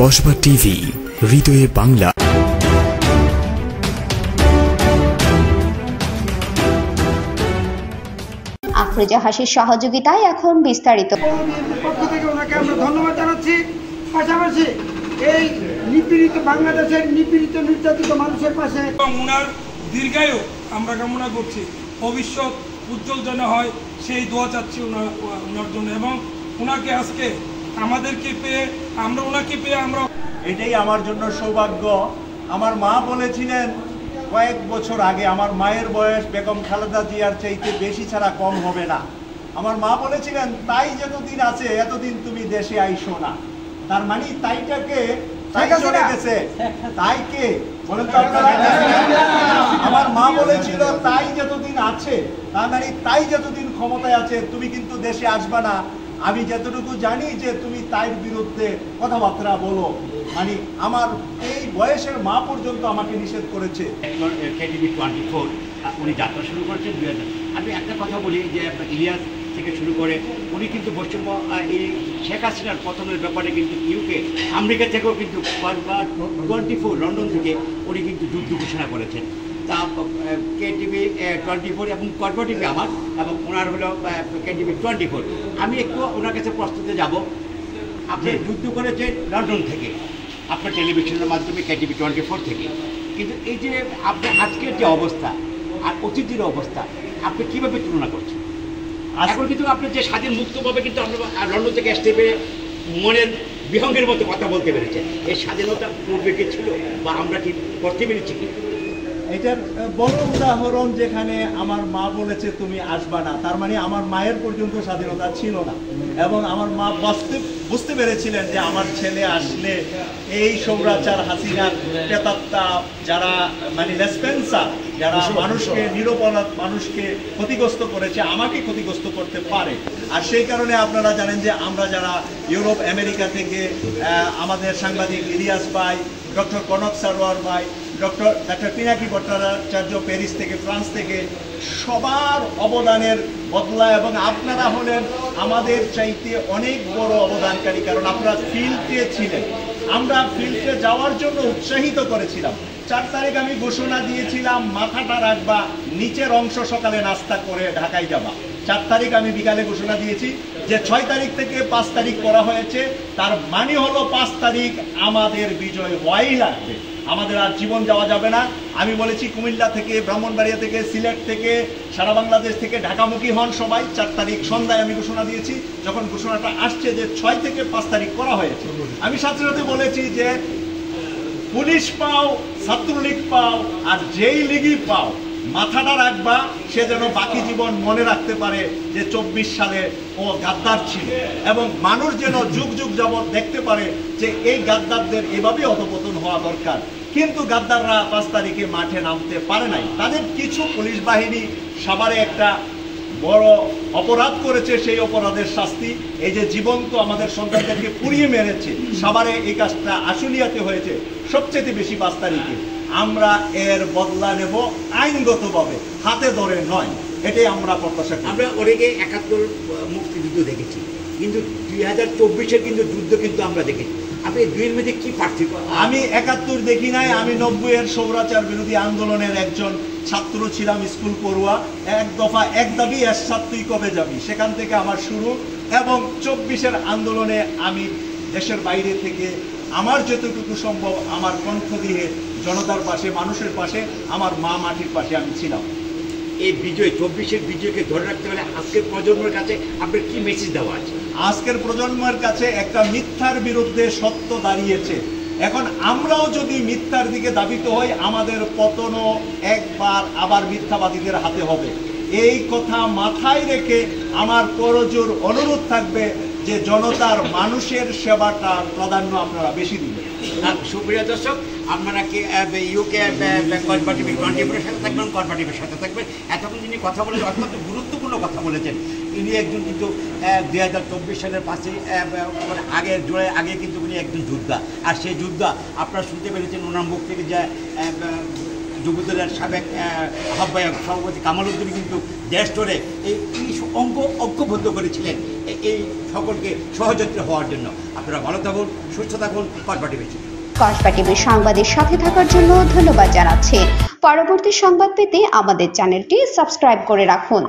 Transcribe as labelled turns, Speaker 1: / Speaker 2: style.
Speaker 1: Kasba TV, হৃদয়ে বাংলা।
Speaker 2: আফরোজা হাসির সহযোগিতায় এখন বিস্তারিত।
Speaker 3: পক্ষ থেকে ওনাকে আমরা ধন্যবাদ জানাচ্ছি। পাশাপাশি এই নিপীড়িত বাংলাদেশের নিপীড়িত নির্যাতিত মানুষের পাশে
Speaker 4: ওনার দীর্ঘায়ু আমরা কামনা করছি, ভবিষ্যৎ উজ্জ্বল যেন হয় সেই দোয়া চাচ্ছি ওনার জন্য। এবং ওনাকে আজকে আমাদেরকে পেয়ে আমরা
Speaker 5: এটাই আমার জন্য সৌভাগ্য। আমার মা বলেছিলেন কয়েক বছর আগে, আমার মায়ের বয়স বেগম খালেদা জিয়ার চাইতে বেশি ছাড়া কম হবে না। আমার মা বলেছিলেন তাই যতদিন আছে এতদিন তুমি দেশে আইসো না। তার মানে তাইটাকে তাই চলে গেছে, তাই কে বলেন তো আপনারা? আমার মা বলেছিল তাই যতদিন আছে, তার মানে তাই যতদিন ক্ষমতায় আছে তুমি কিন্তু দেশে আসবা না। আমি যতটুকু জানি যে তুমি তাইর বিরুদ্ধে কথাবার্তা বলো, মানে আমার এই বয়সের মা পর্যন্ত আমাকে নিষেধ করেছে।
Speaker 6: KTV 24 উনি যাত্রা শুরু করেছেন 2000। আমি একটা কথা বলি যে ইলিয়াস থেকে শুরু করে উনি কিন্তু পশ্চিম এই শেখ হাসিনার পতনের ব্যাপারে কিন্তু ইউকে আমেরিকা থেকেও কিন্তু 24 লন্ডন থেকে উনি কিন্তু যুদ্ধ ঘোষণা করেছেন। তা KTV 24 এবং কসবা টিভি আমার, এবং ওনার হলো KTV 24। আমি একটু ওনার কাছে প্রশ্নতে যাব। আপনি যুদ্ধ করেছেন লন্ডন থেকে, আপনার টেলিভিশনের মাধ্যমে KTV 24 থেকে, কিন্তু এই যে আপনার আজকের যে অবস্থা আর অতীতের অবস্থা আপনি কীভাবে তুলনা করছেন? এখন কিন্তু আপনি যে স্বাধীন মুক্তভাবে কিন্তু আমরা লন্ডন থেকে আসতে পেরে মনের বিহঙ্গের মতো কথা বলতে পেরেছেন, এই স্বাধীনতা পূর্বে কি ছিল বা আমরা কি করতে পেরেছি কি?
Speaker 5: এটার বড় উদাহরণ যেখানে আমার মা বলেছে তুমি আসবা না, তার মানে আমার মায়ের পর্যন্ত স্বাধীনতা ছিল না। এবং আমার মা বুঝতে পেরেছিলেন যে আমার ছেলে আসলে এই সৌরাচার হাসিনার প্রেতাত্মা যারা মানে লেসপেন্সার, যারা মানুষকে নিরপরাধ মানুষকে ক্ষতিগ্রস্ত করেছে, আমাকে ক্ষতিগ্রস্ত করতে পারে। আর সেই কারণে আপনারা জানেন যে আমরা যারা ইউরোপ আমেরিকা থেকে আমাদের সাংবাদিক ইলিয়াস ভাই, ডক্টর কনক সারোয়ার ভাই, ডক্টর পিনাকি ভট্টাচার্য প্যারিস থেকে, ফ্রান্স থেকে, সবার অবদানের বদলা, এবং আপনারা হলেন আমাদের চাইতে অনেক বড় অবদানকারী, কারণ আপনারা ফিল্ডে ছিলেন। আমরা ফিল্ডে যাওয়ার জন্য উৎসাহিত করেছিলাম। 4 তারিখ আমি ঘোষণা দিয়েছিলাম মাথাটা রাখবা, নিচের অংশ সকালে নাস্তা করে ঢাকায় যাবা। 4 তারিখ আমি বিকালে ঘোষণা দিয়েছি যে 6 তারিখ থেকে 5 তারিখ করা হয়েছে, তার মানে হলো 5 তারিখ আমাদের বিজয় হওয়াই লাগবে, আমাদের আর জীবন যাওয়া যাবে না। আমি বলেছি কুমিল্লা থেকে, ব্রাহ্মণবাড়িয়া থেকে, সিলেট থেকে, সারা বাংলাদেশ থেকে ঢাকামুখী হন সবাই। 4 তারিখ সন্ধ্যায় আমি ঘোষণা দিয়েছি। যখন ঘোষণাটা আসছে যে 6 থেকে 5 তারিখ করা হয়েছে, আমি সাথে সাথে বলেছি যে পুলিশ পাও, ছাত্রলীগ পাও, আর যেই লীগই পাও, মাথাটা রাখবা, সে যেন বাকি জীবন মনে রাখতে পারে যে 24 সালে ও গাদ্দার ছিল, এবং মানুষ যেন যুগ যুগ যাবৎ দেখতে পারে যে এই গাদ্দারদের এভাবেই অধপতন হওয়া দরকার। কিন্তু গাদ্দাররা 5 তারিখে মাঠে নামতে পারে নাই। তাদের কিছু পুলিশ বাহিনী সাভারে একটা বড় অপরাধ করেছে, সেই অপরাধের শাস্তি এই যে জীবন্ত আমাদের সন্তানদেরকে পুড়িয়ে মেরেছে, সাভারে এই কাজটা আশুলিয়াতে হয়েছে সবচেয়ে বেশি 5 তারিখে। আমরা এর বদলা নেব আইনগতভাবে, হাতে ধরে নয়। এটাই আমরা প্রত্যাশা করি।
Speaker 6: আমরা অনেকে 71 মুক্তিযুদ্ধ দেখেছি, কিন্তু 2024-এর কিন্তু যুদ্ধ কিন্তু আমরা দেখেছি। আপনি দুইয়ের মধ্যে কি পার্থক্য?
Speaker 5: আমি 71 দেখি নাই, আমি 90-এর সৌরাচার বিরোধী আন্দোলনের একজন ছাত্র ছিলাম, স্কুল পড়ুয়া। এক দফা এক দাবি, এরশাদ তুই কবে যাবি, সেখান থেকে আমার শুরু। এবং 24-এর আন্দোলনে আমি দেশের বাইরে থেকে আমার যতটুকু সম্ভব আমার কণ্ঠ দিয়ে জনতার পাশে, মানুষের পাশে, আমার মা মাটির পাশে আমি ছিলাম।
Speaker 6: এই বিজয় 24-এর বিজয়কে ধরে রাখতে হলে আজকের প্রজন্মের কাছে আপনার কি মেসেজ দেওয়া আছে?
Speaker 5: আজকের প্রজন্মের কাছে একটা মিথ্যার বিরুদ্ধে সত্য দাঁড়িয়েছে। এখন আমরাও যদি মিথ্যার দিকে ধাবিত হই, আমাদের পতনও একবার আবার মিথ্যাবাদীদের হাতে হবে। এই কথা মাথায় রেখে আমার করজোর অনুরোধ থাকবে যে জনতার, মানুষের সেবাটা প্রাধান্য আপনারা বেশি দিবেন।
Speaker 6: সুপ্রিয় দর্শক, আপনারা কি ইউকে কসবা টিভি 24-এর সাথে থাকবেন, কসবা টিভির সাথে থাকবেন। এতক্ষণ যিনি কথা বলেছেন অত্যন্ত গুরুত্বপূর্ণ কথা বলেছেন। ইনি একজন কিন্তু 2024 সালের 5ই জুলাই আগে কিন্তু উনি একজন যোদ্ধা। আর সেই যোদ্ধা আপনারা শুনতে পেরেছেন ওনার মুখ থেকে, যে যুবদলের সাবেক আহ্বায়ক সভাপতি কামাল উদ্দিন কিন্তু দেশ ধরে এই ঐক্যবদ্ধ করেছিলেন এই সকলকে সহযোগিতা হওয়ার জন্য। আপনারা ভালো থাকুন, সুস্থ থাকুন, কসবা টিভি।
Speaker 2: কসবা টিভির সংবাদের সাথে থাকার জন্য ধন্যবাদ জানাচ্ছি। পরবর্তী সংবাদ পেতে আমাদের চ্যানেলটি সাবস্ক্রাইব করে রাখুন।